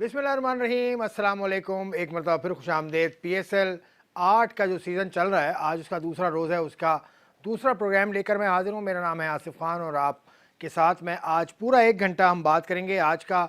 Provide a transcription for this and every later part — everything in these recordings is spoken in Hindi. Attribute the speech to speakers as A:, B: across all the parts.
A: बिस्मिल्लाहिर्रहमानिर्रहीम, अस्सलाम वालेकुम। एक मरतबा फिर खुशामदीद। PSL 8 का जो सीज़न चल रहा है, आज उसका दूसरा रोज़ है। उसका दूसरा प्रोग्राम लेकर मैं हाजिर हूँ। मेरा नाम है आसिफ खान और आपके साथ मैं आज पूरा 1 घंटा हम बात करेंगे। आज का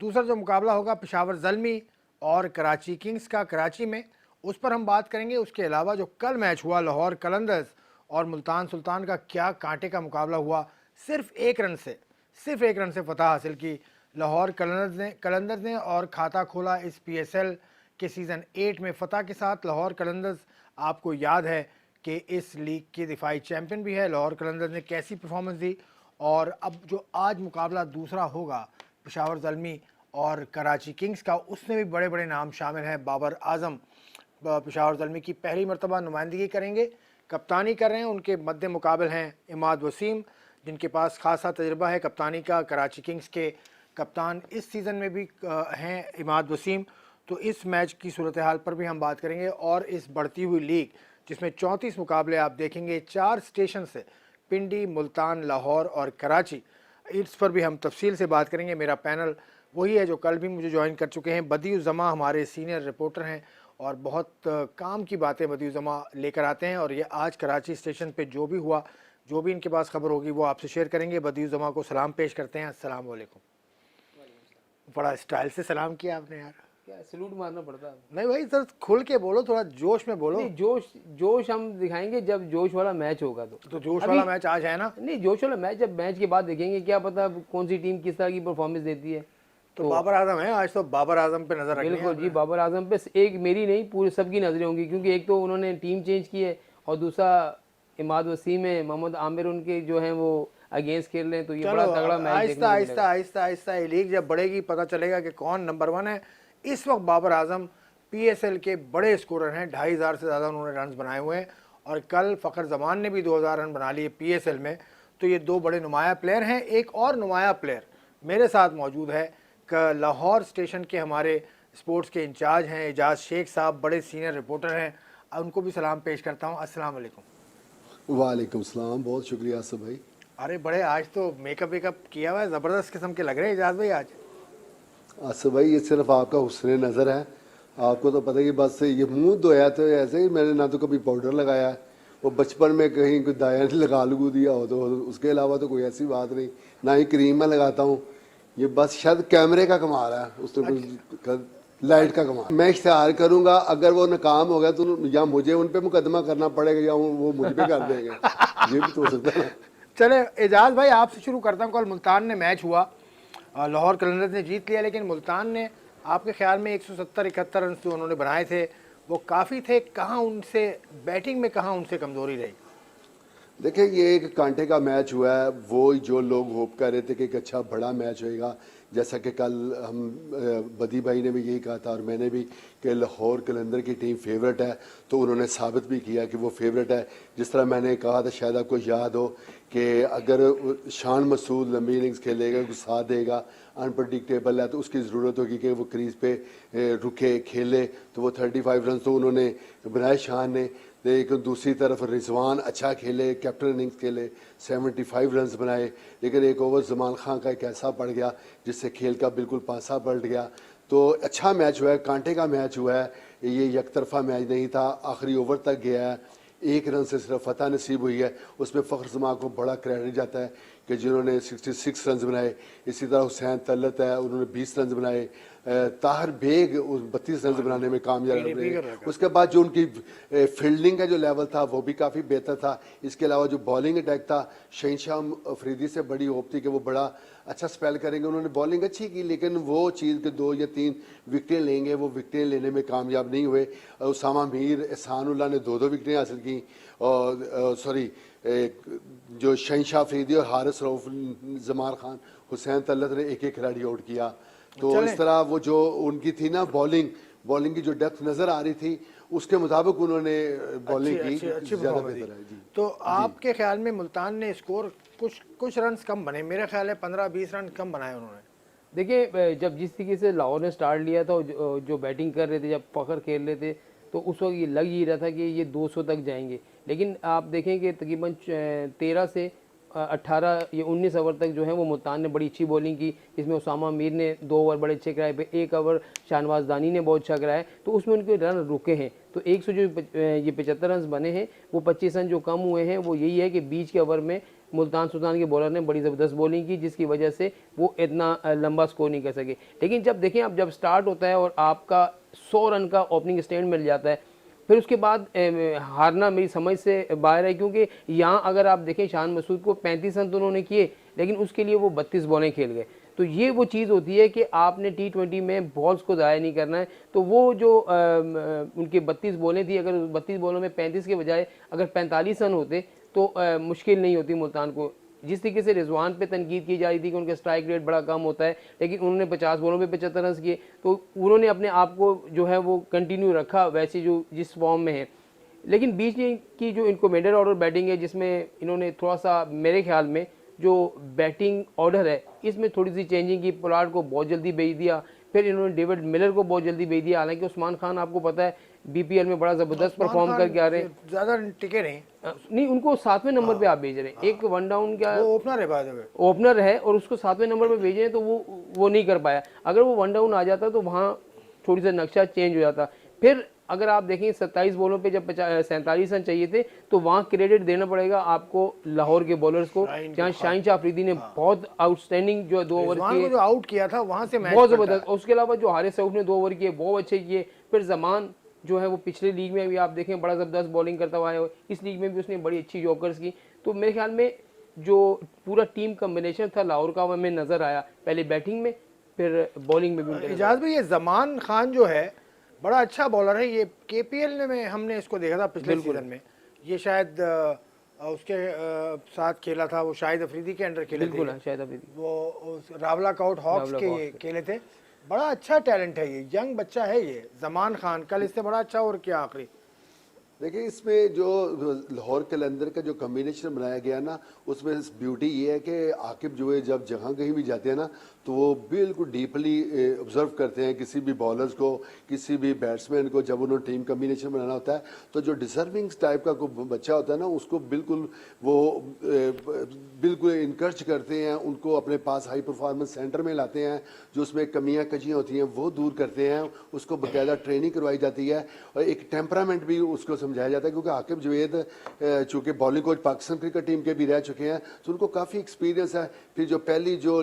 A: दूसरा जो मुकाबला होगा पेशावर ज़ल्मी और कराची किंग्स का कराची में, उस पर हम बात करेंगे। उसके अलावा जो कल मैच हुआ लाहौर कलंदर्स और मुल्तान सुल्तान का, क्या कांटे का मुकाबला हुआ। सिर्फ एक रन से फतह हासिल की लाहौर कलंदर्स ने और खाता खोला इस PSL के सीज़न 8 में फ़तह के साथ। लाहौर कलंदर्स, आपको याद है कि इस लीग के दिफाई चैम्पियन भी है। लाहौर कलंदर्स ने कैसी परफॉर्मेंस दी। और अब जो आज मुकाबला दूसरा होगा पेशावर ज़ल्मी और कराची किंग्स का, उसमें भी बड़े बड़े नाम शामिल हैं। बाबर आजम पेशावर ज़ल्मी की पहली मरतबा नुमाइंदगी करेंगे, कप्तानी कर रहे हैं। उनके मद्दे मुकाबल हैं इमाद वसीम, जिनके पास खासा तजर्बा है कप्तानी का। कराची किंग्स के कप्तान इस सीज़न में भी हैं इमाद वसीम। तो इस मैच की सूरत हाल पर भी हम बात करेंगे। और इस बढ़ती हुई लीग जिसमें 34 मुकाबले आप देखेंगे 4 स्टेशन से, पिंडी, मुल्तान, लाहौर और कराची, इस पर भी हम तफसील से बात करेंगे। मेरा पैनल वही है जो कल भी मुझे ज्वाइन कर चुके हैं। बदियुज़्ज़मा हमारे सीनियर रिपोर्टर हैं और बहुत काम की बातें बदियुज़्ज़मा लेकर आते हैं। और ये आज कराची स्टेशन पे जो भी हुआ, जो भी इनके पास खबर होगी वो आपसे शेयर करेंगे। बदियुज़्ज़मा को सलाम पेश करते हैं। अस्सलाम वालेकुम। बड़ा स्टाइल से सलाम किया आपने यार।
B: क्या सलूट मारना पड़ता है?
A: नहीं भाई, सर खुल के बोलो, थोड़ा जोश में बोलो।
B: नहीं, जोश जोश हम दिखाएंगे जब जोश वाला मैच होगा।
A: तो जोश
B: अभी
A: वाला मैच आज है ना।
B: नहीं, जोश वाला मैच जब मैच के बाद देखेंगे, क्या पता कौन सी टीम किस तरह की परफॉर्मेंस देती है।
A: तो बाबर आजम है आज, तो बाबर आजम पे नजर रखनी है
B: बिल्कुल जी,
A: आपने।
B: बाबर आजम पे एक मेरी नहीं पूरे सबकी नजरें होंगी, क्योंकि एक तो उन्होंने टीम चेंज की है और दूसरा इमाद वसीम है, मोहम्मद आमिर उनके जो हैं वो अगेंस्ट खेल रहे हैं। तो ये
A: चलो
B: बड़ा तगड़ा मैच देखने
A: आहिस्ता
B: को
A: आहिस्ता
B: मिलेगा।
A: आहिस्ता आहिस्ता ये लीग जब बढ़ेगी पता चलेगा कि कौन नंबर 1 है। इस वक्त बाबर आजम PSL के बड़े स्कोरर हैं। 2,500 से ज़्यादा उन्होंने रन बनाए हुए हैं। और कल फ़खर जमान ने भी 2,000 रन बना लिए PSL में। तो ये दो बड़े नुमाया प्लेयर हैं। एक और नुमाया प्लेयर मेरे साथ मौजूद है, लाहौर स्टेशन के हमारे स्पोर्ट्स के इंचार्ज हैं एजाज शेख साहब, बड़े सीनियर रिपोर्टर हैं। उनको भी सलाम पेश करता हूँ। अस्सलाम वालेकुम।
C: वालेकुम सलाम, बहुत शुक्रिया आसिफ भाई।
A: अरे बड़े आज तो मेकअप वेकअप किया हुआ है, ज़बरदस्त किस्म के लग रहे हैं एजाज भाई आज।
C: आसिफ भाई, ये सिर्फ आपका हुस्न नज़र है। आपको तो पता ही, बस ये मुंह धोया तो ऐसे ही, मैंने ना तो कभी पाउडर लगाया है, वो बचपन में कहीं कोई दाया लगा लगू दिया हो, तो उसके अलावा तो कोई ऐसी बात नहीं। ना ही क्रीम मैं लगाता हूँ। ये बस शायद कैमरे का कमाल है, उसने कुछ लाइट का कमाल। मैं इश्तेहार करूंगा, अगर वो नाकाम हो गया तो या मुझे उन पे मुकदमा करना पड़ेगा या वो मुझ पे कर देंगे। ये भी तो हो सकता है।
A: चले एजाज भाई, आपसे शुरू करता हूँ। कल मुल्तान ने मैच हुआ, लाहौर कलंदर्स ने जीत लिया, लेकिन मुल्तान ने आपके ख्याल में 170-71 रन जो उन्होंने बनाए थे वो काफ़ी थे। कहाँ उनसे बैटिंग में, कहाँ उनसे कमज़ोरी रही?
C: देखिए, ये एक कांटे का मैच हुआ है। वो जो लोग होप कर रहे थे कि एक अच्छा बड़ा मैच होएगा, जैसा कि कल हम बदी भाई ने भी यही कहा था और मैंने भी, कि लाहौर कलंदर की टीम फेवरेट है। तो उन्होंने साबित भी किया कि वो फेवरेट है। जिस तरह मैंने कहा था, शायद आपको याद हो, कि अगर शान मसूद लंबी इनिंग्स खेलेगा, कुछ साथ देगा, अनप्रडिक्टेबल है, तो उसकी ज़रूरत होगी कि वो क्रीज पे रुके खेले। तो वो 35 रन तो उन्होंने बनाए शान ने। लेकिन दूसरी तरफ रिजवान अच्छा खेले, कैप्टन इनिंग्स खेले, 75 रन बनाए। लेकिन एक ओवर जमान खान का एक ऐसा पड़ गया जिससे खेल का बिल्कुल पासा पलट गया। तो अच्छा मैच हुआ है, कांटे का मैच हुआ है। ये एक तरफा मैच नहीं था, आखिरी ओवर तक गया है। 1 रन से सिर्फ फतह नसीब हुई है। उसमें फ़ख्र जमान को बड़ा क्रेडिट जाता है कि जिन्होंने 66 रन बनाए। इसी तरह हुसैन तलत है, उन्होंने 20 रन बनाए। ताहर बेग 32 रन बनाने में कामयाब रहे। उसके बाद जो उनकी फील्डिंग का जो लेवल था वो भी काफ़ी बेहतर था। इसके अलावा जो बॉलिंग अटैक था, शहनशाह अफरीदी से बड़ी होप थी कि वो बड़ा अच्छा स्पेल करेंगे। उन्होंने बॉलिंग अच्छी की, लेकिन वो चीज़ के 2 या 3 विकटें लेंगे, वो विकटें लेने में कामयाब नहीं हुए। उसामा मीर, एहसानुल्लाह ने 2-2 विकटें हासिल की। और सॉरी, जो शहनशाह अफरीदी और हारिस रऊफ, जमार खान, हुसैन तलत ने एक एक खिलाड़ी आउट किया। तो इस तरह वो जो उनकी थी ना बॉलिंग की जो डेप्थ नज़र आ रही थी, उसके मुताबिक उन्होंने बॉलिंग की, ज़्यादा बेहतर है जी।
A: तो आपके ख्याल में मुल्तान ने स्कोर कुछ रन कम बने, मेरा ख्याल है 15-20 रन कम बनाए उन्होंने।
B: देखिए, जब जिस तरीके से लाहौर ने स्टार्ट लिया था, जो बैटिंग कर रहे थे, जब फ़खर खेल रहे थे, तो उस वक्त ये लग ही रहा था कि ये 200 तक जाएंगे। लेकिन आप देखें कि तकरीबन 13 से 18 या 19 ओवर तक जो है वो मुल्तान ने बड़ी अच्छी बॉलिंग की, इसमें उसामा मीर ने 2 ओवर बड़े अच्छे कराए, फिर 1 ओवर शाहनवाज दानी ने बहुत अच्छा कराया, तो उसमें उनके रन रुके हैं। तो 100 जो ये 75 रन बने हैं, वो 25 रन जो कम हुए हैं वो यही है कि बीच के ओवर में मुल्तान सुल्तान के बॉलर ने बड़ी ज़बरदस्त बॉलिंग की, जिसकी वजह से वो इतना लंबा स्कोर नहीं कर सके। लेकिन जब देखें, अब जब स्टार्ट होता है और आपका 100 रन का ओपनिंग स्टैंड मिल जाता है, फिर उसके बाद हारना मेरी समझ से बाहर है, क्योंकि यहाँ अगर आप देखें शान मसूद को 35 रन तो उन्होंने किए, लेकिन उसके लिए वो 32 बॉलें खेल गए। तो ये वो चीज़ होती है कि आपने T20 में बॉल्स को ज़ाया नहीं करना है। तो वो जो उनकी 32 बॉलें थी, अगर 32 बॉलों में 35 के बजाय अगर 45 रन होते तो मुश्किल नहीं होती मुल्तान को। जिस तरीके से रिजवान पे तनकीद की जा रही थी कि उनका स्ट्राइक रेट बड़ा कम होता है, लेकिन उन्होंने 50 बॉलों पे 75 रन किए, तो उन्होंने अपने आप को जो है वो कंटिन्यू रखा वैसे जो जिस फॉर्म में है। लेकिन बीच की जो इनको मिडल ऑर्डर बैटिंग है, जिसमें इन्होंने थोड़ा सा मेरे ख्याल में जो बैटिंग ऑर्डर है इसमें थोड़ी सी चेंजिंग की। पोलार्ड को बहुत जल्दी भेज दिया, फिर इन्होंने डेविड मिलर को बहुत जल्दी भेज दिया। हालांकि उस्मान खान आपको पता है BPL में बड़ा ज़बरदस्त परफॉर्म करके आ रहे हैं,
A: ज़्यादा टिके नहीं,
B: नहीं उनको 7वें नंबर पे आप भेज रहे हैं। एक वन डाउन क्या
A: वो ओपनर है, बाय द वे
B: ओपनर है, और उसको 7वें नंबर पे भेजे हैं, तो वो नहीं कर पाया। अगर वो वन डाउन आ जाता तो वहाँ थोड़ी सा नक्शा चेंज हो जाता। फिर अगर आप देखें 27 बॉलों पे जब 47 रन चाहिए थे, तो वहाँ क्रेडिट देना पड़ेगा आपको लाहौर के बॉलर्स को, जहाँ शाहीन शाह अफरीदी ने बहुत आउटस्टैंडिंग जो 2 ओवर
A: रिजवान को जो आउट किया था वहां से मैच
B: बहुत ज़बरदस्त। उसके अलावा जो हारिस सऊद ने 2 ओवर किए बहुत अच्छे किए। फिर जमान जो है वो पिछले लीग में भी आप देखें बड़ा ज़बरदस्त बॉलिंग करता हुआ है, इस लीग में भी उसने बड़ी अच्छी यॉर्कर्स की। तो मेरे ख्याल में जो पूरा टीम कम्बिनेशन था लाहौर का, हमें नज़र आया पहले बैटिंग में, फिर बॉलिंग में भी।
A: इजाज़ भाई, ये जमान खान जो है बड़ा अच्छा बॉलर है। ये KPL में हमने इसको देखा था पिछले सीजन में, ये शायद उसके साथ खेला था, वो शाहिद अफरीदी के अंडर खेले थे,
B: शायद अफरीदी
A: वो रावला काउट हॉक्स के खेले थे। बड़ा अच्छा टैलेंट है, ये यंग बच्चा है ये जमान खान, कल इससे बड़ा अच्छा और क्या आखिरी।
C: देखिए, इसमें जो लाहौर कलंदर का जो कम्बिनेशन बनाया गया ना, उसमें ब्यूटी ये है कि आकिब जो है जब जहाँ कहीं भी जाते हैं ना, तो वो बिल्कुल डीपली ऑब्जर्व करते हैं किसी भी बॉलर्स को, किसी भी बैट्समैन को। जब उन्होंने टीम कम्बिनेशन बनाना होता है, तो जो डिजर्विंग टाइप का कोई बच्चा होता है ना, उसको बिल्कुल वो बिल्कुल इनकरेज करते हैं, उनको अपने पास हाई परफॉर्मेंस सेंटर में लाते हैं, जो उसमें कमियाँ कजियाँ होती हैं वो दूर करते हैं, उसको बाकायदा ट्रेनिंग करवाई जाती है, और एक टेम्परामेंट भी उसको समझाया जाता है। क्योंकि आकिब जवेद चूँकि bowling coach Pakistan cricket team के भी रह चुके हैं, तो उनको काफ़ी एक्सपीरियंस है। फिर जो पहली जो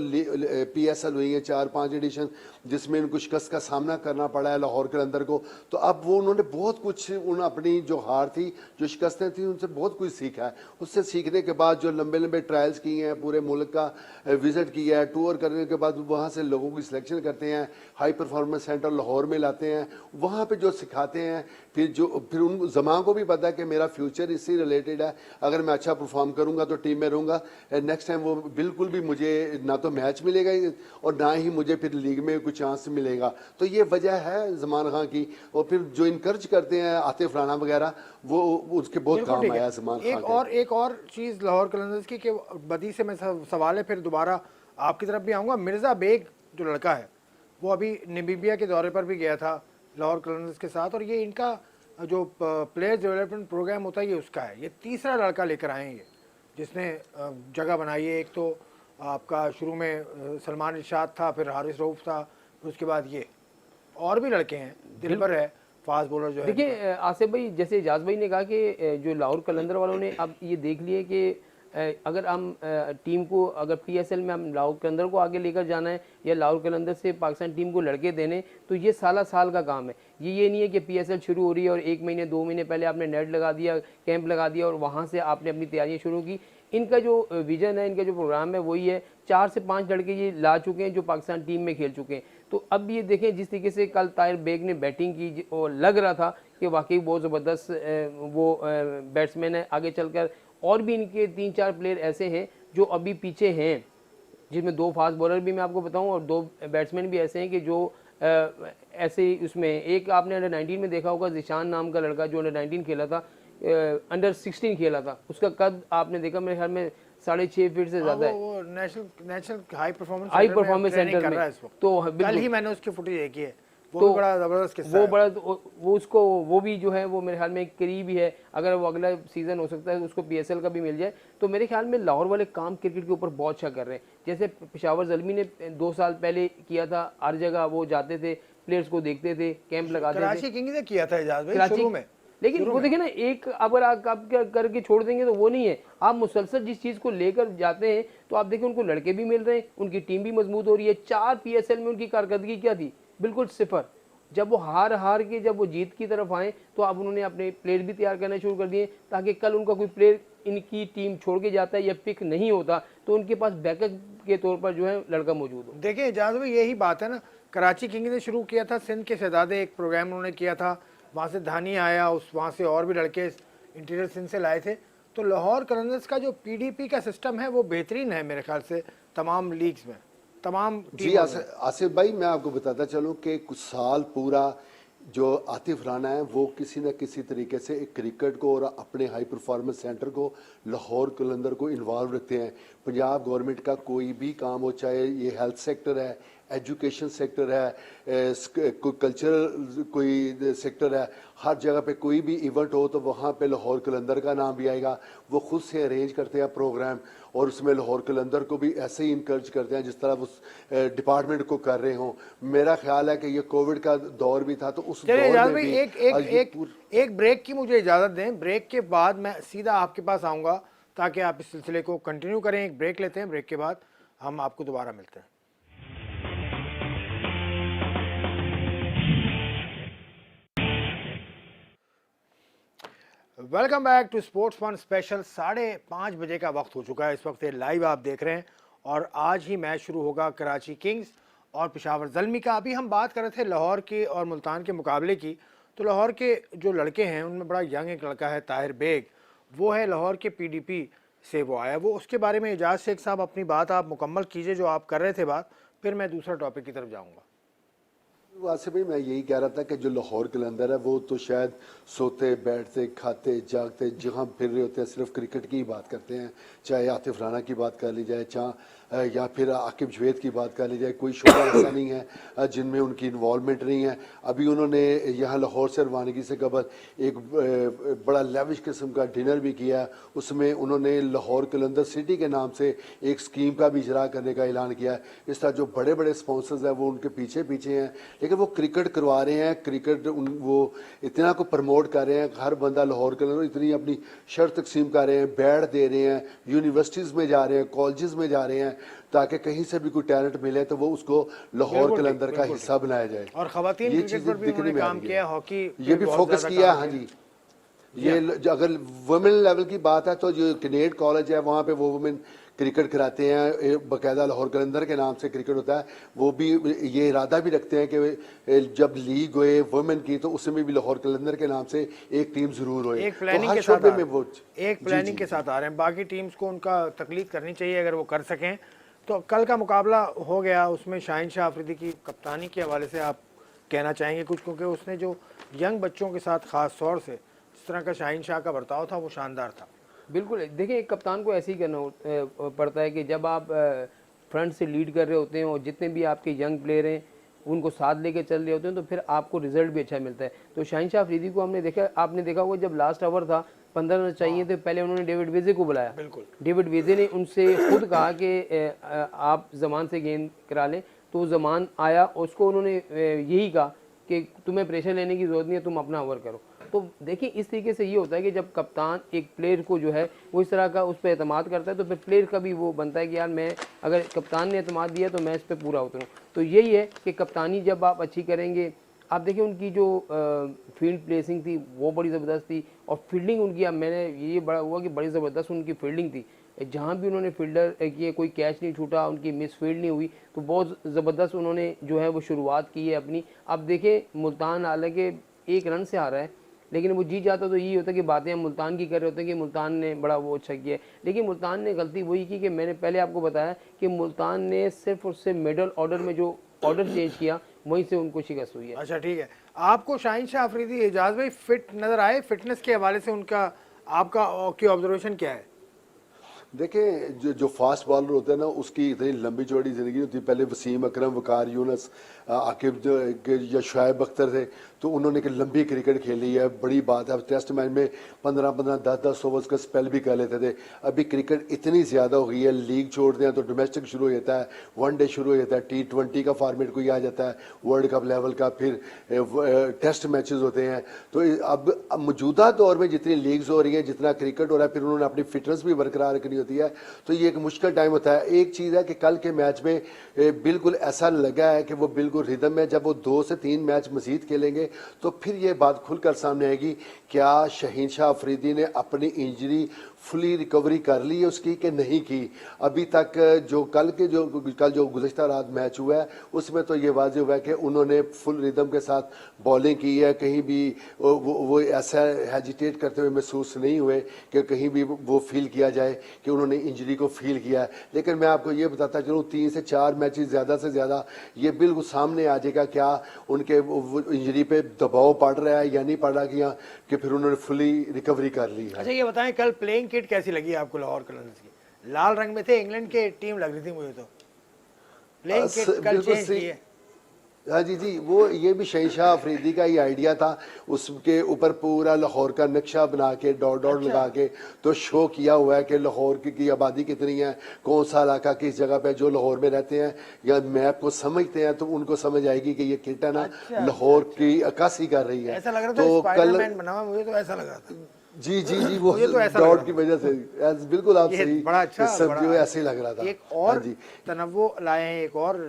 C: PSL हुई है 4-5 एडिशन, जिसमें उनको शिकस्त का सामना करना पड़ा है लाहौर के अंदर को, तो अब वो उन्होंने बहुत कुछ अपनी जो हार थी, जो शिकस्तें थी, उनसे बहुत कुछ सीखा है। उससे सीखने के बाद जो लंबे लंबे ट्रायल्स किए हैं, पूरे मुल्क का विजिट किया है, टूर करने के बाद वहाँ से लोगों की सिलेक्शन करते हैं, हाई परफॉर्मेंस सेंटर लाहौर में लाते हैं, वहाँ पे जो सिखाते हैं, फिर उन जमा को भी पता है कि मेरा फ्यूचर इससे रिलेटेड है, अगर मैं अच्छा परफॉर्म करूँगा तो टीम में रहूँगा, नेक्स्ट टाइम वो बिल्कुल भी मुझे ना तो मैच मिलेगा और ना ही मुझे फिर लीग में कुछ चांस मिलेगा। तो ये वजह है जमान खान की। और फिर जो इनकरेज करते हैं आतिफ राना वगैरह, वो उसके बहुत काम आया जमान खान।
A: एक और चीज़ लाहौर कलंदर्स की, कि बदी से मैं सवाल है, फिर दोबारा आपकी तरफ भी आऊँगा। मिर्ज़ा बेग जो लड़का है, वो अभी नमीबिया के दौरे पर भी गया था लाहौर कलंदर्स के साथ, और ये इनका जो प्लेयर डेवलपमेंट प्रोग्राम होता है ये उसका है। ये तीसरा लड़का लेकर आए हैं ये, जिसने जगह बनाई है। एक तो आपका शुरू में सलमान इरशाद था, फिर हारिस रऊफ था, फिर उसके बाद ये और भी लड़के हैं, दिलबर है फास्ट बॉलर जो है।
B: देखिए आसिफ भाई, जैसे इजाज भाई ने कहा कि जो लाहौर कलंदर वालों ने अब ये देख लिए कि अगर हम टीम को, अगर PSL में हम लाहौर कलंदर को आगे लेकर जाना है या लाहौर कलंदर से पाकिस्तान टीम को लड़के देने, तो ये साल का काम है। ये नहीं है कि PSL शुरू हो रही है और 1 महीने 2 महीने पहले आपने नेट लगा दिया, कैंप लगा दिया और वहाँ से आपने अपनी तैयारियाँ शुरू की। इनका जो विजन है, इनका जो प्रोग्राम है, वही है। 4 से 5 लड़के ये ला चुके हैं जो पाकिस्तान टीम में खेल चुके हैं। तो अब ये देखें, जिस तरीके से कल ताहिर बेग ने बैटिंग की और लग रहा था कि वाकई बहुत ज़बरदस्त वो बैट्समैन है। आगे चलकर और भी इनके 3-4 प्लेयर ऐसे हैं जो अभी पीछे हैं, जिसमें 2 फास्ट बॉलर भी मैं आपको बताऊं और 2 बैट्समैन भी ऐसे हैं कि जो ऐसे उसमें, एक आपने अंडर 19 में देखा होगा, जिशान नाम का लड़का जो अंडर 19 खेला था, अंडर 16 खेला था, उसका कद आपने देखा मेरे ख्याल में 6.5 फीट से ज़्यादा है।
A: वो नेशनल हाई परफॉर्मेंस
B: सेंटर
A: कर रहा है इस वक्त।
B: तो
A: कल ही मैंने उसकी फुटेज देखी है, वो भी बड़ा जबरदस्त किस्सा
B: वो
A: है।
B: बड़ा वो उसको वो भी जो है वो मेरे ख्याल में करीब ही है, अगर वो अगला सीजन हो सकता है उसको पीएसएल का भी मिल जाए। तो मेरे ख्याल में लाहौर वाले काम क्रिकेट के ऊपर बहुत अच्छा कर रहे हैं। जैसे पेशावर ज़ल्मी ने 2 साल पहले किया था, हर जगह वो जाते थे, प्लेयर्स को देखते थे, कैंप लगाते थे।
A: कराची किंग्स ने किया था एजाज भाई
B: कराची
A: शुरू में,
B: लेकिन वो देखिए ना, एक अगर आप करके छोड़ देंगे तो वो नहीं है। आप मुसलसल जिस चीज को लेकर जाते हैं तो आप देखिए उनको लड़के भी मिल रहे हैं, उनकी टीम भी मजबूत हो रही है। 4 पीएसएल में उनकी कारकर्दगी क्या थी, बिल्कुल सिफर। जब वो हार के जब वो जीत की तरफ आए तो अब उन्होंने अपने प्लेयर भी तैयार करना शुरू कर दिए, ताकि कल उनका कोई प्लेयर इनकी टीम छोड़ के जाता है या पिक नहीं होता तो उनके पास बैकअप के तौर पर जो है लड़का मौजूद हो।
A: देखिए एजाज भाई यही बात है ना, कराची किंग्स ने शुरू किया था, सिंध के शहजादे एक प्रोग्राम उन्होंने किया था, वहाँ से धानी आया, उस वहाँ से और भी लड़के इंटीरियर सिंध से लाए थे। तो लाहौर कलंदर्स का जो पीडीपी का सिस्टम है वो बेहतरीन है मेरे ख्याल से तमाम लीग्स में, तमाम
C: जी आसिफ भाई, मैं आपको बताता चलूं कि कुछ साल पूरा जो आतिफ राना है वो किसी न किसी तरीके से एक क्रिकेट को और अपने हाई परफॉर्मेंस सेंटर को, लाहौर कलंदर को इन्वॉल्व रखते हैं। पंजाब गवर्नमेंट का कोई भी काम हो, चाहे ये हेल्थ सेक्टर है, एजुकेशन सेक्टर है, कोई कल्चरल कोई सेक्टर है, हर जगह पे कोई भी इवेंट हो तो वहाँ पे लाहौर कलंदर का नाम भी आएगा। वो खुद से अरेंज करते हैं प्रोग्राम, और उसमें लाहौर कलंदर को भी ऐसे ही इनकरेज करते हैं जिस तरह उस डिपार्टमेंट को कर रहे हों। मेरा ख्याल है कि ये कोविड का दौर भी था तो उस दौर में भी
A: एक ब्रेक की मुझे इजाज़त दें, ब्रेक के बाद मैं सीधा आपके पास आऊँगा ताकि आप इस सिलसिले को कंटिन्यू करें। एक ब्रेक लेते हैं, ब्रेक के बाद हम आपको दोबारा मिलते हैं। Welcome back to sports fun special. 5:30 बजे का वक्त हो चुका है इस वक्त, ये लाइव आप देख रहे हैं और आज ही मैच शुरू होगा कराची किंग्स और पेशावर ज़ल्मी का। अभी हम बात कर रहे थे लाहौर के और मुल्तान के मुकाबले की, तो लाहौर के जो लड़के हैं उनमें बड़ा यंग एक लड़का है ताहिर बेग, वो है लाहौर के पीडीपी से वो आया। वो उसके बारे में एजाज शेख साहब अपनी बात आप मुकम्मल कीजिए जो आप कर रहे थे बात, फिर मैं दूसरा टॉपिक की तरफ जाऊँगा।
C: वासे भाई, मैं यही कह रहा था कि जो लाहौर कलंदर है वो तो शायद सोते बैठते खाते जागते जहाँ फिर रहे होते हैं सिर्फ क्रिकेट की ही बात करते हैं। चाहे आतिफ राना की बात कर ली जाए, चाहे या फिर आकिब जवेद की बात कर ली जाए, कोई शोबा ऐसा नहीं है जिनमें उनकी इन्वॉल्वमेंट नहीं है। अभी उन्होंने यहाँ लाहौर से रवानगी से कबल एक बड़ा लेविश किस्म का डिनर भी किया, उसमें उन्होंने लाहौर कलंदर सिटी के नाम से एक स्कीम का भी इजरा करने का ऐलान किया। इस तरह जो बड़े बड़े स्पॉन्सर्स हैं वो उनके पीछे पीछे हैं, लेकिन वो क्रिकेट करवा रहे हैं, क्रिकेट वो इतना को प्रमोट कर रहे हैं। हर बंदा लाहौर कलंदर इतनी अपनी शर्त तकसीम कर रहे हैं, बैट दे रहे हैं, यूनिवर्सिटीज़ में जा रहे हैं, कॉलेजेस में जा रहे हैं, ताकि कहीं से भी कोई टैलेंट मिले तो वो उसको लाहौर कलंदर का हिस्सा बनाया जाए।
A: और खवातीन क्रिकेट पर भी उन्होंने काम किया, हॉकी
C: ये भी फोकस किया। हाँ जी, ये अगर वुमेन लेवल की बात है तो जो कैडेट कॉलेज है वहाँ पे वो वुमेन क्रिकेट कराते हैं, बाकायदा लाहौर कलंदर के नाम से क्रिकेट होता है। वो भी ये इरादा भी रखते हैं कि जब लीग होए वुमेन की तो उसमें भी लाहौर कलंदर के नाम से एक टीम जरूर होए।
A: एक प्लानिंग के साथ आ रहे हैं। बाकी टीम्स को उनका तकलीफ करनी चाहिए अगर वो कर सकें। तो कल का मुकाबला हो गया, उसमें शाहीन शाह अफरीदी की कप्तानी के हवाले से आप कहना चाहेंगे कुछ, क्योंकि उसने जो यंग बच्चों के साथ ख़ास तौर से जिस तरह का शाहीन शाह का बर्ताव था वो शानदार था।
B: बिल्कुल, देखिए एक कप्तान को ऐसे ही करना पड़ता है कि जब आप फ्रंट से लीड कर रहे होते हैं और जितने भी आपके यंग प्लेयर हैं उनको साथ लेके चल रहे होते हैं तो फिर आपको रिजल्ट भी अच्छा मिलता है। तो शाहीन शाह अफरीदी को आपने देखा होगा, जब लास्ट ओवर था 15 रन चाहिए थे, पहले उन्होंने डेविड वेजे को बुलाया।
A: बिल्कुल,
B: डेविड वेजे ने उनसे खुद कहा कि आप जमान से गेंद करा लें, तो जमान आया, उसको उन्होंने यही कहा कि तुम्हें प्रेशर लेने की ज़रूरत नहीं है, तुम अपना ओवर करो। तो देखिए इस तरीके से ये होता है कि जब कप्तान एक प्लेयर को जो है वो इस तरह का उस पर एतमाद करता है तो फिर प्लेयर का भी वो बनता है कि यार मैं, अगर कप्तान ने एतमाद दिया तो मैं इस पर पूरा उतरूँ। तो यही है कि कप्तानी जब आप अच्छी करेंगे, आप देखिए उनकी जो फील्ड प्लेसिंग थी वो बड़ी ज़बरदस्त थी, और फील्डिंग उनकी, अब मैंने ये बड़ा हुआ कि बड़ी ज़बरदस्त उनकी फील्डिंग थी। जहाँ भी उन्होंने फील्डर किए कोई कैच नहीं छूटा, उनकी मिस फील्ड नहीं हुई, तो बहुत ज़बरदस्त उन्होंने जो है वो शुरुआत की है अपनी। अब देखिए मुल्तान हालांकि 1 रन से आ रहा है, लेकिन वो जीत जाता तो यही होता कि बातें हम मुल्तान की कर रहे होते हैं कि मुल्तान ने बड़ा वो अच्छा किया है। लेकिन मुल्तान ने गलती वही की कि मैंने पहले आपको बताया कि मुल्तान ने सिर्फ और सिर्फ मिडल ऑर्डर में जो ऑर्डर चेंज किया वहीं से उनको शिकस्त हुई है।
A: अच्छा ठीक है, आपको शाहीन शाह अफरीदी एजाज भाई फिट नज़र आए? फिटनेस के हवाले से उनका आपका की ऑब्जर्वेशन क्या है?
C: देखें जो फास्ट बॉलर होते हैं ना उसकी इतनी लंबी चौड़ी ज़िंदगी होती है। पहले वसीम अकरम, वकार यूनुस, आकिब या शुएब अख्तर थे, तो उन्होंने एक लंबी क्रिकेट खेली है, बड़ी बात है। अब टेस्ट मैच में 15-15, 10-10 ओवर्स का स्पेल भी कर लेते थे। अभी क्रिकेट इतनी ज़्यादा हो गई है, लीग छोड़ दें तो डोमेस्टिक शुरू हो जाता है, वनडे शुरू हो जाता है, T20 का फॉर्मेट कोई आ जाता है, वर्ल्ड कप लेवल का, फिर टेस्ट मैचेस होते हैं। तो अब मौजूदा दौर में जितनी लीग्स हो रही हैं, जितना क्रिकेट हो रहा है, फिर उन्होंने अपनी फिटनेस भी बरकरार रखनी होती है, तो ये एक मुश्किल टाइम होता है। एक चीज़ है कि कल के मैच में बिल्कुल ऐसा लगा है कि वो बिल्कुल रिदम में, जब वो 2 से 3 मैच मजीद खेलेंगे तो फिर ये बात खुलकर सामने आएगी, क्या शहीन शाह अफरीदी ने अपनी इंजरी फुली रिकवरी कर ली है उसकी कि नहीं की। अभी तक जो कल जो गुज़श्ता रात मैच हुआ है उसमें तो ये वाज़ेह हुआ है कि उन्होंने फुल रिदम के साथ बॉलिंग की है, कहीं भी वो ऐसा हेजिटेट करते हुए महसूस नहीं हुए कि कहीं भी वो फील किया जाए कि उन्होंने इंजरी को फील किया है। लेकिन मैं आपको ये बताता चलूँ 3 से 4 मैचेस ज़्यादा से ज़्यादा ये बिल्कुल सामने आ जाएगा, क्या उनके इंजरी पे दबाव पड़ रहा है या नहीं पड़ रहा, कि फिर उन्होंने फुली रिकवरी कर ली है।
A: अच्छा ये बताएं, कल प्लेइंग किट कैसी लगी आपको लाहौर कलंदर्स की? लाल रंग में थे, इंग्लैंड की टीम लग रही थी मुझे तो। प्लेइंग किट कल
C: बिल्कुल
A: चेंज
C: सही।
A: की है।
C: हाँ जी, वो ये भी शहीन शाह अफरीदी का ही आइडिया था। उसके ऊपर पूरा लाहौर का नक्शा बना के डॉट डॉट
A: अच्छा।
C: लगा के तो शो किया हुआ है कि लाहौर की आबादी कितनी है, कौन सा इलाका किस जगह पे। जो लाहौर में रहते हैं या मैप को समझते हैं तो उनको समझ आएगी कि ये किट है ना
A: अच्छा,
C: लाहौर की अक्कासी कर रही है।
A: ऐसा लग रहा था
C: तो
A: स्पाइडरमैन बना हुआ, मुझे तो ऐसा लग रहा था।
C: जी वो
A: मुझे तो ऐसा लग रहा
C: डॉट
A: था।
C: की वजह से बिल्कुल आप
A: ये
C: सही,
A: बड़ा अच्छा,
C: सब
A: बड़ा
C: जो है ऐसे ही लग रहा था।
A: एक और
C: हाँ जी,
A: तनव्वु लाए हैं, एक और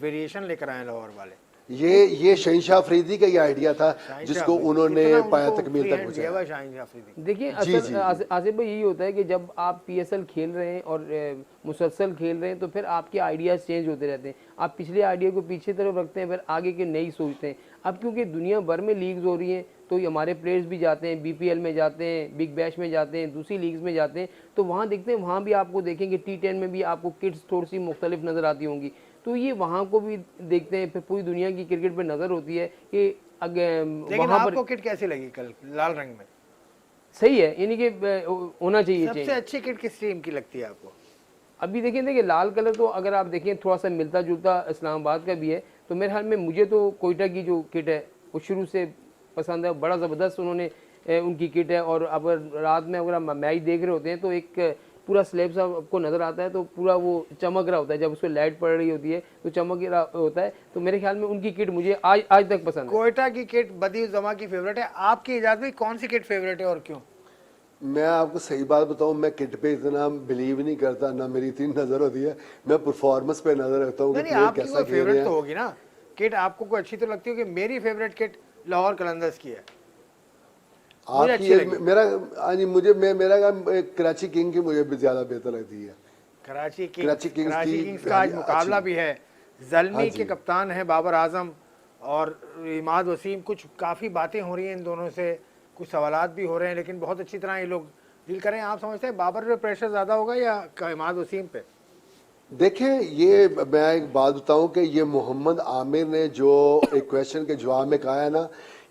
A: वेरिएशन लेकर आए हैं लाहौर वाले।
C: ये शहीन शाह अफरीदी का ही आइडिया था
A: शाहिन शाह
C: जिसको
A: अफरीदी,
C: उन्होंने
A: कितना
C: पाया
A: उनको
C: तकमील
A: फ्री
C: तक
A: हैंड दिया
C: पहुंचाया।
A: हुआ है शाहिन शाह अफरीदी।
B: देखिए
C: जी,
B: असल
C: जी।
B: आसिफ भाई यही होता है कि जब आप पीएसएल खेल रहे हैं और मुसलसल खेल रहे हैं तो फिर आपके आइडियाज़ चेंज होते रहते हैं। आप पिछले आइडिया को पीछे तरफ रखते हैं, फिर आगे के नई सोचते हैं। अब क्योंकि दुनिया भर में लीग्स हो रही हैं तो हमारे प्लेयर्स भी जाते हैं, बीपीएल में जाते हैं, बिग बैश में जाते हैं, दूसरी लीग्स में जाते हैं, तो वहाँ देखते हैं, वहाँ भी आपको देखेंगे T10 में भी आपको किट्स थोड़ी सी मुख्तलिफ नज़र आती होंगी। तो ये वहाँ को भी देखते हैं, फिर पूरी दुनिया की क्रिकेट पे नज़र होती है कि
A: लेकिन
B: वहाँ पर
A: आपको किट कैसी लगी कल लाल रंग में?
B: सही है, यानी कि होना चाहिए
A: सबसे
B: चेंज।
A: अच्छी किट किस टीम की लगती है आपको?
B: अभी देखिए लाल कलर तो अगर आप देखें थोड़ा सा मिलता जुलता इस्लामाबाद का भी है, तो मेरे ख्याल में मुझे तो कोयटा की जो किट है वो शुरू से पसंद है। बड़ा ज़बरदस्त उन्होंने उनकी किट है। और अब रात में अगर आप मैच देख रहे होते हैं तो एक पूरा स्लैब सा आपको नज़र आता है, तो पूरा वो चमक रहा होता है, जब उसको लाइट पड़ रही होती है तो चमक रहा होता है। तो मेरे ख्याल में उनकी किट मुझे आज तक पसंद है।
A: कोयटा की किट बदी जमा की फेवरेट है। आपकी इजाजत में कौन सी किट फेवरेट है और क्यों?
C: मैं आपको सही बात बताऊं, मैं किट पे इतना बिलीव नहीं करता, ना मेरी इतनी नजर होती है। मैं परफॉर्मेंस पे नजर रखता हूँ कि
A: नहीं
C: प्लेयर
A: आपकी
C: कैसा
A: कोई
C: खेल रहे
A: फेवरेट तो
C: हैं।
A: होगी ना किट, आपको कोई अच्छी तो लगती होगी। मेरी फेवरेट किट लाहौर कलंदर्स की है, मुझे अच्छी लगी।
C: आपकी मेरा हाँ जी, मेरा कराची किंग की मुझे भी ज्यादा बेहतर लगती है।
A: कराची
C: कराची
A: किंग्स,
C: किंग्स की
A: का आज
C: अच्छी-
A: मुकाबला भी है। जल्मी
C: हाँ
A: के
C: जी।
A: कप्तान है बाबर आजम और इमाद वसीम। कुछ काफ़ी बातें हो रही हैं इन दोनों से, कुछ सवालात भी हो रहे हैं, लेकिन बहुत अच्छी तरह ये लोग डील करें। आप समझते हैं बाबर पे प्रेशर ज़्यादा होगा या इमाद वसीम पे?
C: देखें, ये मैं एक बात बताऊं कि ये मोहम्मद आमिर ने जो एक क्वेश्चन के जवाब में कहा है ना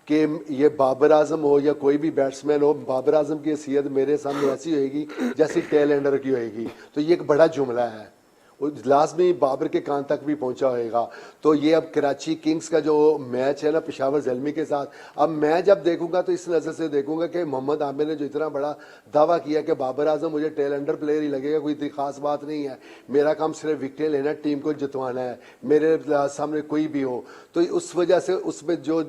C: कि ये बाबर आजम हो या कोई भी बैट्समैन हो, बाबर आजम की हैसियत मेरे सामने ऐसी होएगी जैसी टेल एंडर की होएगी, तो ये एक बड़ा जुमला है, लाजमी बाबर के कान तक भी पहुंचा होएगा। तो ये अब कराची किंग्स का जो मैच है ना पेशावर ज़ल्मी के साथ, अब मैं जब देखूंगा तो इस नज़र से देखूंगा कि मोहम्मद आमिर ने जो इतना बड़ा दावा किया कि बाबर आजम मुझे टेल अंडर प्लेयर ही लगेगा, कोई इतनी खास बात नहीं है, मेरा काम सिर्फ विकेट लेना, टीम को जितवाना है, मेरे सामने कोई भी हो, तो उस वजह से उसमें जो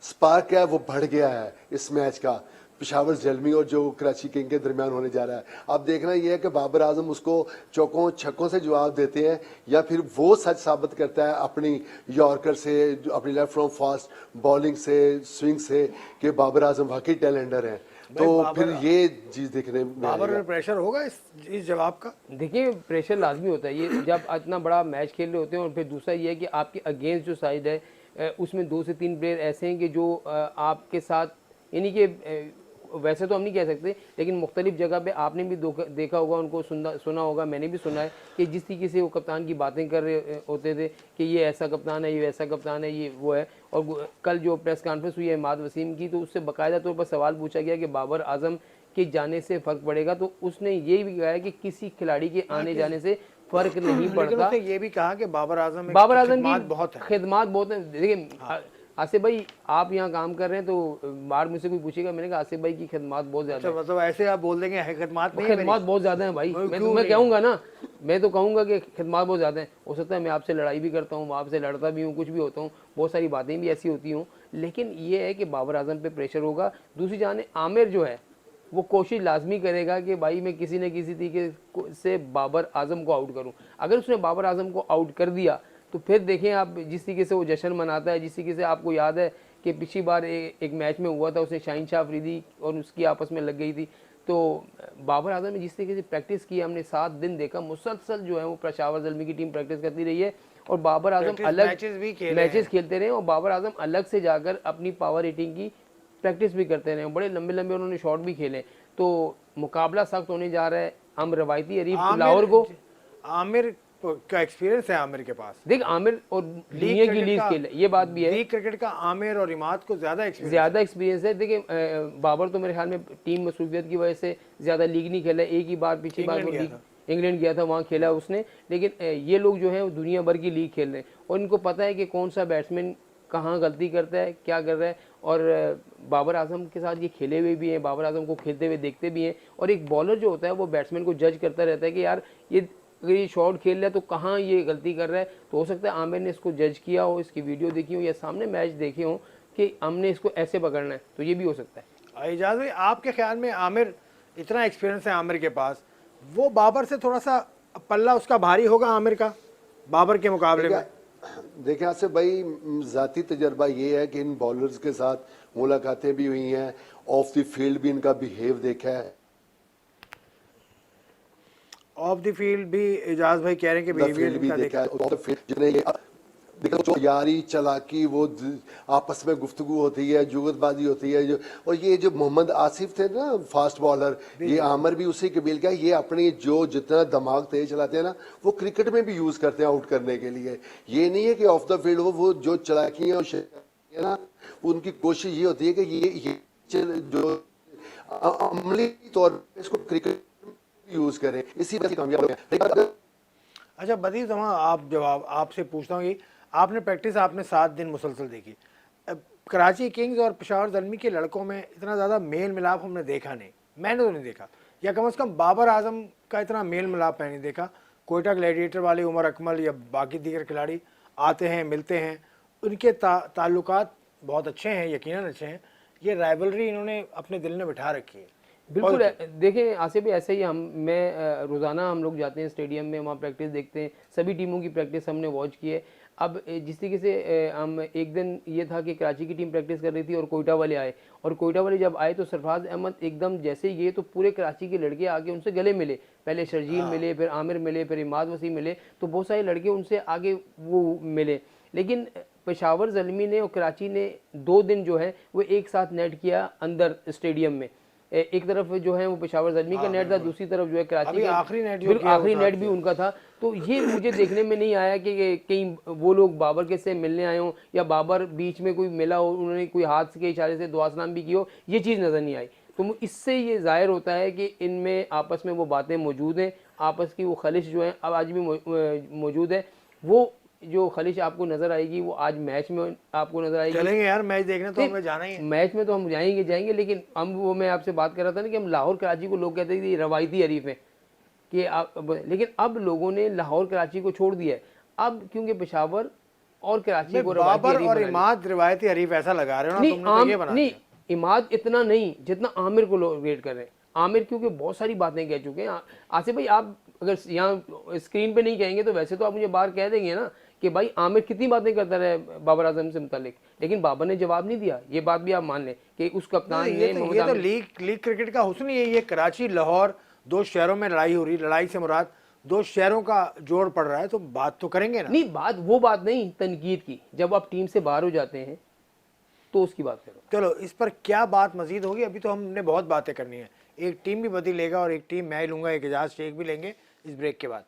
C: स्पार्क है वो बढ़ गया है इस मैच का पेशावर ज़ल्मी और जो कराची किंग के दरमियान होने जा रहा है। अब देखना यह है कि बाबर आजम उसको चौकों छक्कों से जवाब देते हैं या फिर वो सच साबित करता है अपनी यॉर्कर से, अपनी लेफ्ट फ्रॉम फास्ट बॉलिंग से, स्विंग से, कि बाबर आजम वाकई टैलेंडर हैं। तो फिर ये चीज़ देखने में
A: बाबर में प्रेशर होगा इस जवाब का?
B: देखिए प्रेशर लाजमी होता है ये जब इतना बड़ा मैच खेल रहे होते हैं। और फिर दूसरा ये है कि आपके अगेंस्ट जो साइड है उसमें 2 से 3 प्लेयर ऐसे हैं कि जो आपके साथ, यानी कि वैसे तो हम नहीं कह सकते, लेकिन मुख्तलिफ जगह पे आपने भी देखा होगा, उनको सुना होगा, मैंने भी सुना है कि जिस तरीके से वो कप्तान की बातें कर रहे होते थे कि ये ऐसा कप्तान है, ये वैसा कप्तान है, ये वो है। और कल जो प्रेस कॉन्फ्रेंस हुई है इमाद वसीम की, तो उससे बाकायदा तौर पर सवाल पूछा गया कि बाबर आजम के जाने से फ़र्क पड़ेगा, तो उसने ये भी कहा है कि किसी खिलाड़ी के आने जाने से फ़र्क नहीं
A: लेकिन
B: पड़ता।
A: उसने ये भी कहा कि बाबर आजम
B: बाबर आजम
A: खिदमात
B: की
A: बहुत है।
B: खिदमात बहुत है। देखिए आसिफ भाई, आप यहाँ काम कर रहे हैं तो बाहर मुझसे कोई पूछेगा, मैंने कहा आसिफ भाई की खिदमात बहुत ज़्यादा
A: अच्छा, मतलब ऐसे आप बोल देंगे खिदमात नहीं है मेरी?
B: खिदमात बहुत ज़्यादा है भाई। मैं कहूँगा ना, मैं तो कहूँगा कि खिदमात बहुत ज़्यादा है। हो सकता है मैं आपसे लड़ाई भी करता हूँ, आपसे लड़ता भी हूँ, कुछ भी होता हूँ, बहुत सारी बातें भी ऐसी होती हूँ, लेकिन ये है कि बाबर आजम पे प्रेशर होगा। दूसरी जाने आमिर जो है वो कोशिश लाजमी करेगा कि भाई मैं किसी न किसी तरीके से बाबर आजम को आउट करूं। अगर उसने बाबर आजम को आउट कर दिया तो फिर देखें आप, जिस तरीके से वो जश्न मनाता है, जिस तरीके से आपको याद है कि पिछली बार एक मैच में हुआ था, उसने शाहीन शाह अफरीदी और उसकी आपस में लग गई थी। तो बाबर आजम ने जिस तरीके से प्रैक्टिस की, हमने 7 दिन देखा मुसलसल जो है वो पेशावर ज़ल्मी की टीम प्रैक्टिस करती रही है, और बाबर आजम अलग मैचेस खेलते रहे, और बाबर आजम अलग से जाकर अपनी पावर रेटिंग की प्रैक्टिस भी करते रहे, बड़े लंबे लंबे उन्होंने शॉट भी खेले। तो मुकाबला सख्त होने जा रहा है। हम रवायती हरीफ लाहौर को,
A: आमिर का एक्सपीरियंस है आमिर के पास।
B: देख आमिर और दुनिया की लीग खेले, ये बात भी है,
A: लीग क्रिकेट का आमिर और इमाद को ज्यादा
B: एक्सपीरियंस है। देखिए बाबर तो मेरे ख्याल में टीम मसरूफियत की वजह से ज्यादा लीग नहीं खेला, एक ही बार पिछली बार वो लीग इंग्लैंड गया था, वहाँ खेला उसने। लेकिन ये लोग जो है दुनिया भर की लीग खेल रहे हैं, और इनको पता है कि कौन सा बैट्समैन कहाँ गलती करता है, क्या कर रहा है। और बाबर आजम के साथ ये खेले हुए भी हैं, बाबर आजम को खेलते हुए देखते भी हैं। और एक बॉलर जो होता है वो बैट्समैन को जज करता रहता है कि यार ये अगर ये शॉट खेल रहा है तो कहाँ ये गलती कर रहा है। तो हो सकता है आमिर ने इसको जज किया हो, इसकी वीडियो देखी हो, या सामने मैच देखे हो कि हमने इसको ऐसे पकड़ना है, तो ये भी हो सकता है।
A: एजाज भाई, आपके ख्याल में आमिर, इतना एक्सपीरियंस है आमिर के पास, वो बाबर से थोड़ा सा पल्ला उसका भारी होगा आमिर का बाबर के मुकाबले में?
C: देखिए आसिफ भाई, ज़ाती तजर्बा ये है कि इन बॉलर्स के साथ मुलाकातें भी हुई हैं, ऑफ द फील्ड भी इनका बिहेव देखा है।
A: ऑफ द फील्ड भी एजाज भाई कह रहे हैं कि बिहेवियर
C: भी देखा है, ऑफ द फील्ड जिन्हें ये देखो जो यारी चलाकी, वो आपस में गुफ्तगू होती है, जुगतबाजी होती है जो, और ये जो मोहम्मद आसिफ थे ना फास्ट बॉलर, ये आमिर भी उसी कबील का है। ये अपनी जो जितना दिमाग तेज चलाते हैं ना, वो क्रिकेट में भी यूज करते हैं आउट करने के लिए। ये नहीं है कि ऑफ द फील्ड वो जो चलाकी है ना, उनकी कोशिश ये होती है कि ये जो अमली तौर पर इसको क्रिकेट यूज करें, इसी वजह से कामयाब हो गए।
A: अच्छा बदी जमा, आप जवाब आपसे पूछता हूँ, ये आपने प्रैक्टिस आपने 7 दिन मुसलसल देखी। अब कराची किंग्स और पेशावर ज़ल्मी के लड़कों में इतना ज़्यादा मेल मिलाप हमने देखा नहीं, मैंने तो नहीं देखा, या कम से कम बाबर आजम का इतना मेल मिलाप मैंने नहीं देखा। कोयटा ग्लैडिएटर वाले उमर अकमल या बाकी दीगर खिलाड़ी आते हैं, मिलते हैं, उनके ताल्लुकात बहुत अच्छे हैं, यकीनन अच्छे हैं। ये राइवलरी इन्होंने अपने दिल में बिठा रखी है।
B: बिल्कुल देखें आसिफ भी ऐसे ही मैं रोज़ाना हम लोग जाते हैं स्टेडियम में, वहाँ प्रैक्टिस देखते हैं, सभी टीमों की प्रैक्टिस हमने वॉच की है। अब जिस तरीके से हम एक दिन ये था कि कराची की टीम प्रैक्टिस कर रही थी और कोयटा वाले आए, और कोयटा वाले जब आए तो सरफराज अहमद एकदम जैसे ये तो पूरे कराची के लड़के आके उनसे गले मिले, पहले शर्जील मिले, फिर आमिर मिले, फिर इमाद वसीम मिले, तो बहुत सारे लड़के उनसे आगे वो मिले। लेकिन पेशावर ज़ल्मी ने और कराची ने 2 दिन जो है वो एक साथ नेट किया अंदर स्टेडियम में। एक तरफ जो है वो पेशावर ज़ल्मी का नेट था, दूसरी तरफ जो है कराची का आखिरी नेट भी उनका था। तो ये मुझे देखने में नहीं आया कि कहीं वो लोग बाबर के से मिलने आए हों, या बाबर बीच में कोई मिला हो, उन्होंने कोई हाथ के इशारे से दुआ सलाम भी की हो, ये चीज़ नज़र नहीं आई। तो इससे ये ज़ाहिर होता है कि इनमें आपस में वो बातें मौजूद हैं, आपस की वो खलिश जो है अब आज भी मौजूद है। वो जो खलिश आपको नजर आएगी वो आज मैच में आपको नजर आएगी।
A: चलेंगे यार मैच देखने, तो हमें जाना ही है।
B: मैच में तो हम जाएंगे, लेकिन हम वो मैं आपसे बात कर रहा था ना कि हम लाहौर कराची को लोग कहते थे रवायती हरीफ है कि लेकिन अब लोगों ने लाहौर कराची को छोड़ दिया है। अब क्योंकि पेशावर और कराची को
A: बाबर और इमाद रिवायती हरीफ ऐसा लगा रहे हो ना तुमने, तो ये बना
B: नहीं, इमाद इतना नहीं जितना आमिर को लोग रेट कर रहे हैं। आमिर क्योंकि बहुत सारी बातें कह चुके हैं। आसिफ भाई आप अगर यहाँ स्क्रीन पे नहीं कहेंगे तो वैसे तो आप मुझे बाहर कह देंगे ना कि भाई आमिर कितनी बातें करता रहे बाबर आजम से मुतालिक, लेकिन बाबर ने जवाब नहीं दिया। ये बात भी आप मान लें कि उस कप्तान ने
A: ये तो लीग क्रिकेट का हुस्न ही है। ये कराची लाहौर 2 शहरों में लड़ाई हो रही, लड़ाई से मुराद 2 शहरों का जोड़ पड़ रहा है, तो बात तो करेंगे ना।
B: नहीं, बात वो बात नहीं तनकीद की, जब आप टीम से बाहर हो जाते हैं तो उसकी बात करो।
A: चलो इस पर क्या बात मजीद होगी, अभी तो हमने बहुत बातें करनी है। एक टीम भी बदलेगा और एक टीम मैं ही लूंगा, एक एजाज शेख भी लेंगे इस ब्रेक के बाद।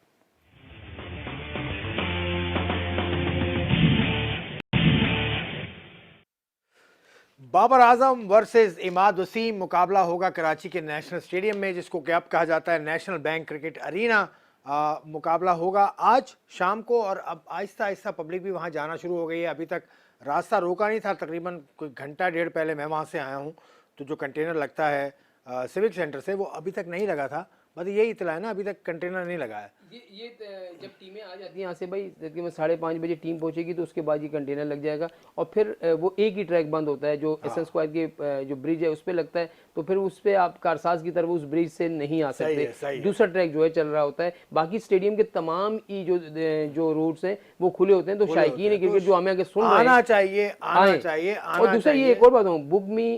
A: बाबर आजम वर्सेस इमाद वसीम मुकाबला होगा कराची के नेशनल स्टेडियम में, जिसको कि अब कहा जाता है नेशनल बैंक क्रिकेट अरीना। मुकाबला होगा आज शाम को और अब आहिस्ता आहिस्ता पब्लिक भी वहां जाना शुरू हो गई है। अभी तक रास्ता रोका नहीं था, तकरीबन कोई घंटा डेढ़ पहले मैं वहां से आया हूं, तो जो कंटेनर लगता है सिविक सेंटर से वो अभी तक नहीं लगा था। बस यही इतला है ना, अभी तक कंटेनर नहीं लगा है।
B: जब टीमें आ जाती हैं यहाँ से भाई, तकरीबन 5:30 बजे टीम पहुंचेगी तो उसके बाद ये कंटेनर लग जाएगा और फिर वो एक ही ट्रैक बंद होता है जो एसएन स्क्वायर के जो ब्रिज है उस पर लगता है, तो फिर उस पर आप कारसाज की तरफ उस ब्रिज से नहीं आ सकते। दूसरा ट्रैक जो है चल रहा होता है। बाकी स्टेडियम के तमाम ही जो रूट्स हैं वो खुले होते हैं, तो शायकीन क्रिकेट जो हमें आगे सुन रहे हैं
A: आना चाहिए।
B: और दूसरा ये एक और बात हूँ, बुक मी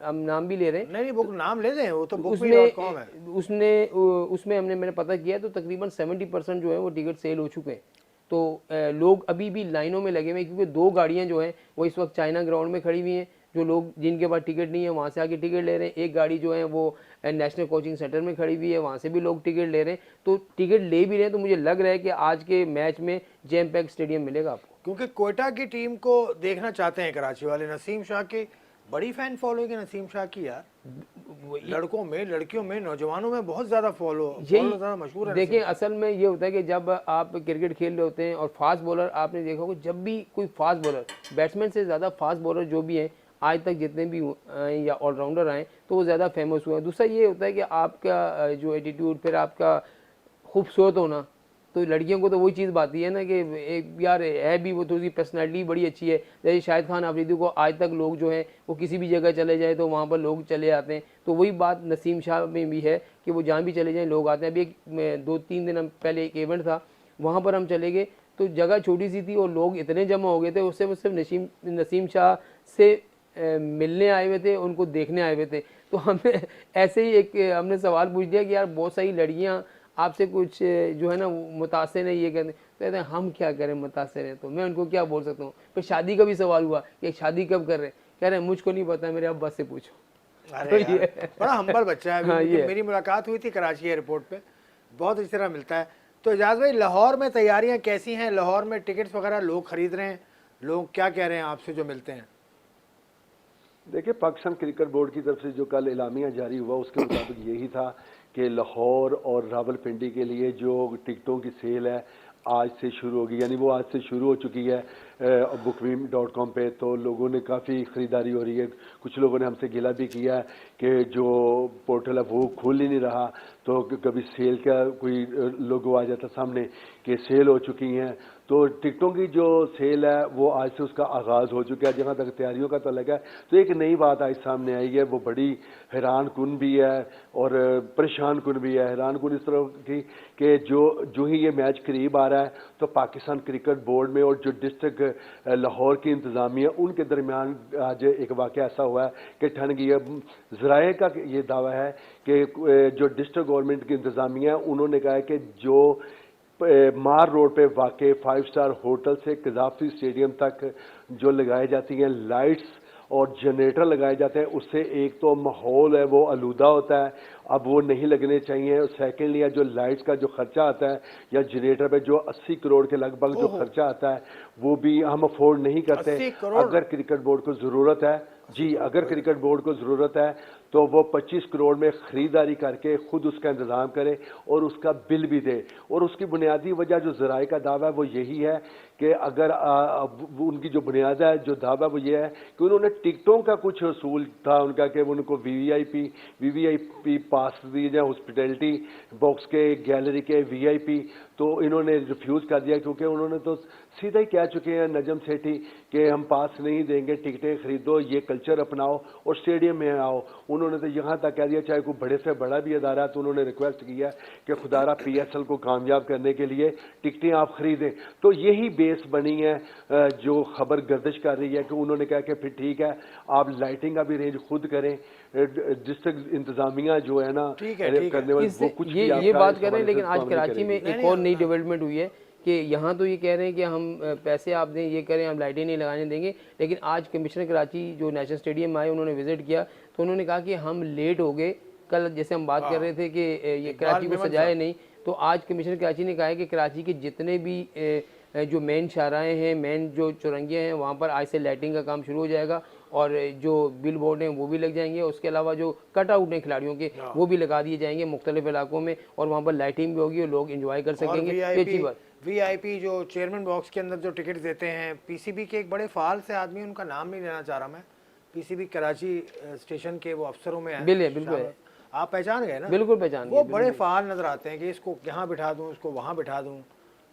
B: हम नाम भी ले रहे हैं।
A: नहीं बुक नाम ले दें, वो तो bookme.com है।
B: उसमें मैंने पता किया तो तकरीबन 70% जो है वो टिकट सेल हो चुके हैं। तो लोग अभी भी लाइनों में लगे हुए हैं, क्योंकि 2 गाड़ियां जो हैं वो इस वक्त चाइना ग्राउंड में खड़ी हुई हैं। जो लोग जिनके पास टिकट नहीं है वहाँ से आके टिकट ले रहे हैं। एक गाड़ी जो है वो नेशनल कोचिंग सेंटर में खड़ी हुई है, वहाँ से भी लोग टिकट ले रहे हैं। तो टिकट ले भी रहे हैं, तो मुझे लग रहा है कि आज के मैच में जैम पैक स्टेडियम मिलेगा आपको,
A: क्योंकि कोयटा की टीम को देखना चाहते हैं कराची वाले। नसीम शाह की बड़ी फैन फॉलोइंग है नसीम शाह की यार, लड़कों में, लड़कियों में, नौजवानों में बहुत ज्यादा ज्यादा मशहूर है।
B: देखिए असल में ये होता है कि जब आप क्रिकेट खेल रहे होते हैं और फास्ट बॉलर, आपने देखा होगा जब भी कोई फास्ट बॉलर, बैट्समैन से ज़्यादा फास्ट बॉलर जो भी हैं आज तक जितने भी या ऑलराउंडर आए तो वो ज़्यादा फेमस हुए हैं। दूसरा ये होता है कि आपका जो एटीट्यूड, फिर आपका खूबसूरत होना, तो लड़कियों को तो वही चीज़ बात है ना कि एक यार है भी वो थोड़ी सी पर्सनैलिटी बड़ी अच्छी है। जैसे शाहिद खान अफरीदी को आज तक लोग जो हैं वो किसी भी जगह चले जाए तो वहाँ पर लोग चले आते हैं। तो वही बात नसीम शाह में भी है कि वो जहाँ भी चले जाएँ लोग आते हैं। अभी 2-3 दिन पहले एक इवेंट था, वहाँ पर हम चले गए तो जगह छोटी सी थी और लोग इतने जमा हो गए थे, उससे वो सिर्फ नसीम शाह से मिलने आए हुए थे, उनको देखने आए हुए थे। तो हमें ऐसे ही एक हमने सवाल पूछ दिया कि यार बहुत सारी लड़कियाँ आपसे कुछ जो है ना मुतासिर है, ये कहते हैं हम क्या करें मुतासिर है, तो मैं उनको क्या बोल सकता हूँ। फिर शादी का भी सवाल हुआ कि शादी कब कर रहे, कह रहे हैं मुझको नहीं पता, मेरे अब्बा से पूछो।
A: अरे तो ये बड़ा हम्बल बच्चा है। हाँ, मेरी मुलाकात हुई थी कराची एयरपोर्ट पे, बहुत इस तरह मिलता है। तो एजाज भाई, लाहौर में तैयारियां कैसी हैं? लाहौर में टिकट्स वगैरह लोग खरीद रहे हैं, लोग क्या कह रहे हैं आपसे जो मिलते हैं?
C: देखिए, पाकिस्तान क्रिकेट बोर्ड की तरफ से जो कल एलामिया जारी हुआ उसके मुताबिक यही था कि लाहौर और रावलपिंडी के लिए जो टिकटों की सेल है आज से शुरू होगी, यानी वो आज से शुरू हो चुकी है bookme.com पे। तो लोगों ने काफ़ी ख़रीदारी हो रही है। कुछ लोगों ने हमसे गिला भी किया है कि जो पोर्टल है वो खुल ही नहीं रहा, तो कभी सेल का कोई लोगो आ जाता सामने कि सेल हो चुकी हैं। तो टिकटों की जो सेल है वो आज से उसका आगाज़ हो चुका है। जहाँ तक तैयारियों का तल्लुक है तो एक नई बात आज सामने आई है, वो बड़ी हैरान कुन भी है और परेशान कुन भी है। हैरान कुन इस तरह की कि जो ही ये मैच करीब आ रहा है तो पाकिस्तान क्रिकेट बोर्ड में और जो डिस्ट्रिक्ट लाहौर की इंतज़ामिया उनके दरमियान आज एक वाक़या ऐसा हुआ है कि ठन गई है। ज़राए का ये दावा है कि जो डिस्ट्रिक्ट गवर्नमेंट की इंतज़ामिया है उन्होंने कहा है कि जो मार रोड पे वाक़े 5 स्टार होटल से कज़ाफ़ी स्टेडियम तक जो लगाई जाती हैं लाइट्स और जनरेटर लगाए जाते हैं, उससे एक तो माहौल है वो आलूदा होता है, अब वो नहीं लगने चाहिए। सेकेंडली जो लाइट्स का जो खर्चा आता है या जनरेटर पे जो 80 करोड़ के लगभग जो खर्चा आता है वो भी हम अफोर्ड नहीं करते। अगर क्रिकेट बोर्ड को ज़रूरत है जी, अगर क्रिकेट बोर्ड को ज़रूरत है तो वो 25 करोड़ में ख़रीदारी करके ख़ुद उसका इंतज़ाम करे और उसका बिल भी दे। और उसकी बुनियादी वजह जो ज़राए का दावा है वो यही है कि अगर उनकी जो बुनियाद है जो दावा वो ये है कि उन्होंने टिकटों का कुछ असूल था उनका कि उनको वीवीआईपी पास दिए जाए, हॉस्पिटैलिटी बॉक्स के, गैलरी के वीआईपी, तो इन्होंने रिफ्यूज़ कर दिया क्योंकि उन्होंने तो सीधा ही कह चुके हैं नजम सेठी कि हम पास नहीं देंगे, टिकटें खरीदो, ये कल्चर अपनाओ और स्टेडियम में आओ। उन्होंने तो यहाँ तक कह दिया चाहे कोई बड़े से बड़ा भी अदारा है तो उन्होंने रिक्वेस्ट किया कि खुदारा पीएसएल को कामयाब करने के लिए टिकटें आप खरीदें। तो यही बेस बनी है जो खबर गर्दिश कर रही है कि उन्होंने कहा कि फिर ठीक है आप लाइटिंग का भी रेंज खुद करें, डिस्ट्रिक्ट इंतजामिया जो है ना करने वाले वो कुछ
B: ये बात कर रहे हैं। लेकिन आज कराची में एक और नई डेवलपमेंट हुई है कि यहाँ तो ये कह रहे हैं कि हम पैसे आप दें, ये करें, हम लाइटें नहीं लगाने देंगे। लेकिन आज कमिश्नर कराची जो नेशनल स्टेडियम आए उन्होंने विजिट किया तो उन्होंने कहा कि हम लेट हो गए। कल जैसे हम बात कर रहे थे कि ये कराची को सजाए नहीं, तो आज कमिश्नर कराची ने कहा है कि कराची के जितने भी जो मेन शाहराएँ हैं, मेन जो चौरंगियाँ हैं, वहाँ पर आज से लाइटिंग का काम शुरू हो जाएगा और जो बिल बोर्ड हैं वो भी लग जाएंगे। उसके अलावा जो कट आउट हैं खिलाड़ियों के वो भी लगा दिए जाएंगे मुख्तलिफ इलाकों में, और वहाँ पर लाइटिंग भी होगी और लोग एंजॉय कर सकेंगे। ये अच्छी बात।
A: वीआईपी जो चेयरमैन बॉक्स के अंदर जो टिकट देते हैं, पीसीबी के एक बड़े फाल से आदमी, उनका नाम नहीं लेना चाह रहा मैं, पीसीबी कराची स्टेशन के वो अफसरों में
B: बिल्कुल
A: आप पहचान गए ना?
B: बिल्कुल पहचान।
A: वो बड़े फाल नजर आते हैं कि इसको यहाँ बिठा दूं, उसको वहाँ बिठा दूं,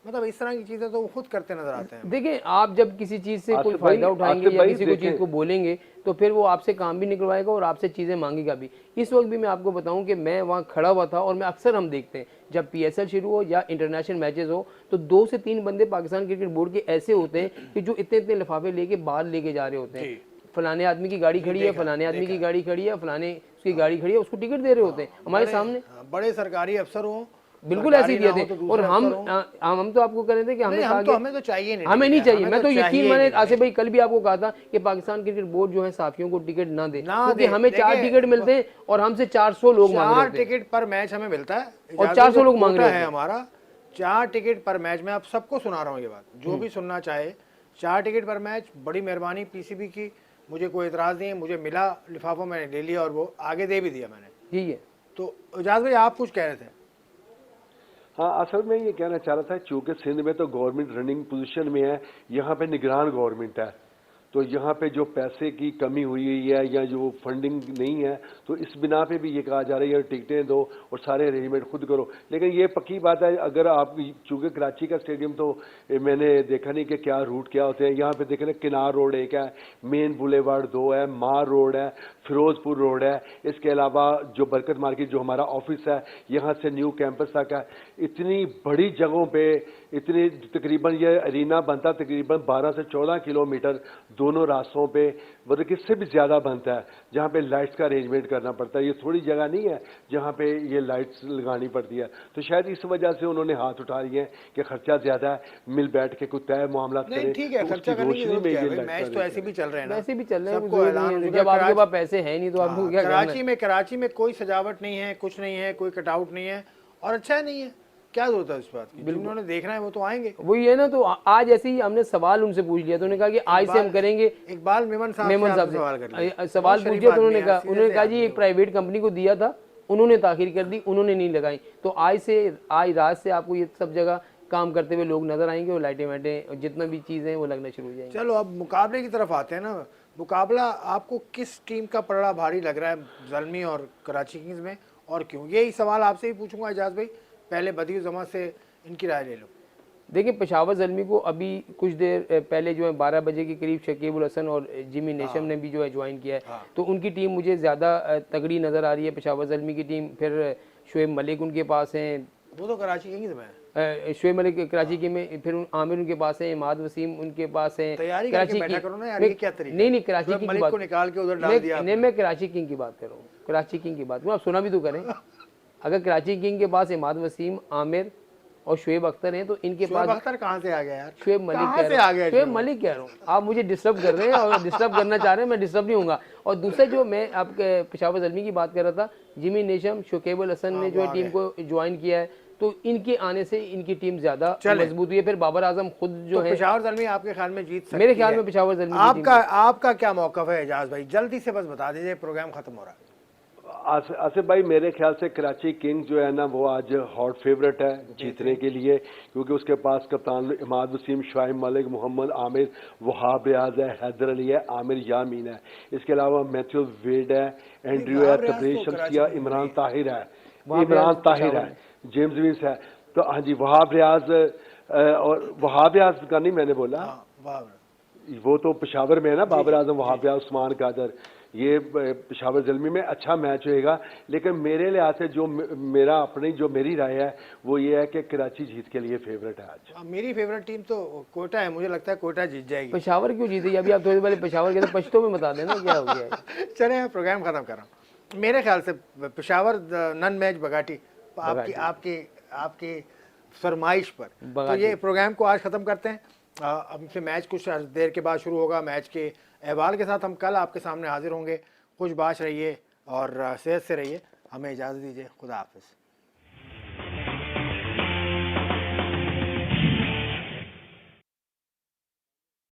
A: मतलब इस तरह की चीजें तो वो खुद करते नजर आते हैं।
B: देखिए, आप जब किसी चीज से कोई फायदा उठाएंगे या किसी को चीज को बोलेंगे तो फिर वो आपसे काम भी निकलवाएगा और आपसे चीजें मांगेगा भी। इस वक्त भी मैं आपको बताऊं कि मैं वहाँ खड़ा हुआ था, और मैं अक्सर हम देखते हैं जब पीएसएल शुरू हो या इंटरनेशनल मैचेस हो तो 2 से 3 बंदे पाकिस्तान क्रिकेट बोर्ड के ऐसे होते हैं कि जो इतने इतने लिफाफे लेके बाहर लेके जा रहे होते हैं। फलाने आदमी की गाड़ी खड़ी है, फलाने आदमी की गाड़ी खड़ी है, फलाने उसकी गाड़ी खड़ी है, उसको टिकट दे रहे होते हैं हमारे सामने।
A: बड़े सरकारी अफसर हो,
B: बिल्कुल ऐसे ही दिए थे। और हम तो आपको कह रहे थे कि हमें
A: हमें तो चाहिए नहीं,
B: हमें नहीं चाहिए। मैं तो यकीन माने आसिफ भाई, कल भी आपको कहा था कि पाकिस्तान क्रिकेट बोर्ड जो है साफियों को टिकट ना दे, क्योंकि हमें 4 टिकट मिलते हैं और हमसे 400 लोग मांग रहे थे।
A: 4 टिकट पर मैच हमें मिलता है
B: और 400 लोग मांग रहे हैं
A: हमारा 4 टिकट पर मैच। मैं आप सबको सुना रहा हूँ ये बात, जो भी सुनना चाहे। 4 टिकट पर मैच, बड़ी मेहरबानी पीसीबी की, मुझे कोई एतराज नहीं है, मुझे मिला लिफाफा, मैंने ले लिया और वो आगे दे भी दिया मैंने।
B: ठीक है,
A: तो इजाज भाई आप कुछ कह रहे थे?
D: हाँ, असल में ये कहना चाह रहा था, चूंकि सिंध में तो गवर्नमेंट रनिंग पोजीशन में है, यहाँ पे निगरान गवर्नमेंट है, तो यहाँ पे जो पैसे की कमी हुई है या जो फंडिंग नहीं है, तो इस बिना पे भी ये कहा जा रहा है टिकटें दो और सारे अरेंजमेंट खुद करो। लेकिन ये पक्की बात है, अगर आप चूंकि कराची का स्टेडियम तो मैंने देखा नहीं कि क्या रूट क्या होते हैं। यहाँ पे देखें, किनार रोड एक है, मेन बुलेवार्ड 2 है, मार रोड है, फिरोजपुर रोड है, इसके अलावा जो बरकत मार्केट जो हमारा ऑफिस है, यहाँ से न्यू कैंपस तक है। इतनी बड़ी जगहों पे इतनी तकरीबन ये अरीना बनता तकरीबन 12 से 14 किलोमीटर दोनों रास्तों पे, मतलब किससे भी ज़्यादा बनता है, जहाँ पे लाइट्स का अरेंजमेंट करना पड़ता है। ये थोड़ी जगह नहीं है जहाँ पे ये लाइट्स लगानी पड़ती है, तो शायद इस वजह से उन्होंने हाथ उठा लिए हैं कि खर्चा ज़्यादा है, मिल बैठ के कुछ तय मामला करें।
A: ठीक है, खर्चा करने की जरूरत क्या है? मैच तो ऐसे भी चल रहे हैं ना,
B: वैसे भी चल रहे हैं।
A: सबको ऐलान,
B: जब आपके पास पैसे हैं नहीं तो आपको क्या करना है?
A: कराची में कोई सजावट नहीं है, कुछ नहीं है, कोई कटआउट नहीं है, और अच्छा नहीं है, क्या जरूरत है इस बात की? जिन्होंने देखना है वो तो आएंगे।
B: वही है ना, तो आज ऐसे ही हमने सवाल उनसे पूछ लिया, तो उन्होंने कहा कि आज से हम करेंगे।
A: इकबाल मेमन साहब
B: से सवाल पूछे तो उन्होंने कहा जी एक प्राइवेट कंपनी को दिया था, उन्होंने ताखिर कर दी, उन्होंने नहीं लगाई, तो आज रात से आपको ये सब जगह काम करते हुए लोग नजर आएंगे और लाइटें वाइटें जितना भी चीजें हैं वो लगना शुरू हो जाएंगी।
A: चलो अब मुकाबले की तरफ आते हैं ना। मुकाबला आपको किस टीम का पड़ा भारी लग रहा है ज़ल्मी और कराची किंग्स में, और क्यों? यही सवाल आपसे ही पूछूंगा एजाज भाई, पहले बदियू जमा से इनकी राय ले लो।
B: देखिए, पेशावर ज़ल्मी को अभी कुछ देर पहले जो है 12 बजे के करीब शकीबुल हसन और जिमी नेशम ने भी जो है ज्वाइन किया है, तो उनकी टीम मुझे ज़्यादा तगड़ी नज़र आ रही है पेशावर ज़ल्मी की टीम। फिर शुएब मलिक उनके पास हैं,
A: वो तो कराची किंग्स में है।
B: शुएब मलिक कराची के में, फिर आमिर उनके पास है, इमाद वसीम उनके पास है।
A: तैयारी
B: कराची
A: बैठा करो ना यार, ये क्या तरीका?
B: नहीं कराची किंग की बात
A: को निकाल के उधर डाल दिया।
B: नहीं, मैं कराची किंग की बात कर रहा हूँ, कराची किंग की बात करूँ, आप सुना भी तो करें। अगर कराची किंग के पास इमाद वसीम, आमिर और शुएब अख्तर हैं, तो इनके पास
A: अख्तर कहाँ से आ गया यार?
B: शुएब मलिक कह रहा हूँ। आप मुझे डिस्टर्ब कर रहे हैं और डिस्टर्ब करना चाह रहे हैं, मैं डिस्टर्ब नहीं होऊंगा। और दूसरा जो मैं आपके पेशावर ज़ल्मी की बात कर रहा था, जिमी नेशम, शकीबुल हसन ने जो है टीम को ज्वाइन किया है, तो इनके आने से इनकी टीम ज्यादा मजबूत हुई है। फिर बाबर आजम खुद जो है,
A: पेशावर ज़ल्मी आपके ख्याल में जीत सकती है?
B: मेरे ख्याल में पेशावर ज़ल्मी
A: आपका क्या मौक़िफ़ है एजाज भाई? जल्दी से बस बता दीजिए, प्रोग्राम खत्म हो रहा है।
D: आसिफ भाई, मेरे ख्याल से कराची किंग्स जो है ना वो आज हॉट फेवरेट है जीतने के लिए, क्योंकि उसके पास कप्तान इमाद वसीम, शुएब मलिक, मोहम्मद आमिर, वहाब रियाज है, हैदर अली है, आमिर यामीन है, इसके अलावा मैथ्यू वेड है, एंड्रयू है, तब्रेज़ शमसिया, इमरान ताहिर है, जेम्स विंस है। तो हाँ जी, वहाब रियाज, और वहाब रियाज का नहीं मैंने बोला, वो तो पेशावर में है ना, बाबर आजम, वहाब रियाज, उस्मान कादर, ये पेशावर ज़ल्मी में अच्छा मैच होएगा। लेकिन मेरे लिहाज से जो मेरी राय है वो ये है कि कराची जीत के लिए फेवरेट है आज।
A: मेरी फेवरेट टीम तो कोयटा है, मुझे लगता है कोयटा जीत जाएगी।
B: पेशावर क्यों जीतेगी? अभी आप थोड़ी पहले पेशावर के पश्तो में बता देना क्या हो गया।
A: चले मैं प्रोग्राम खत्म कर रहा हूँ। मेरे ख्याल से पेशावर नन मैच बगाटी आपकी फरमाइश पर, तो ये प्रोग्राम को आज ख़त्म करते हैं। अब से मैच कुछ देर के बाद शुरू होगा। मैच के अहवाल के साथ हम कल आपके सामने हाजिर होंगे। खुश बाश रहिए और सेहत से रहिए। हमें इजाज़त दीजिए। खुदा हाफिज़।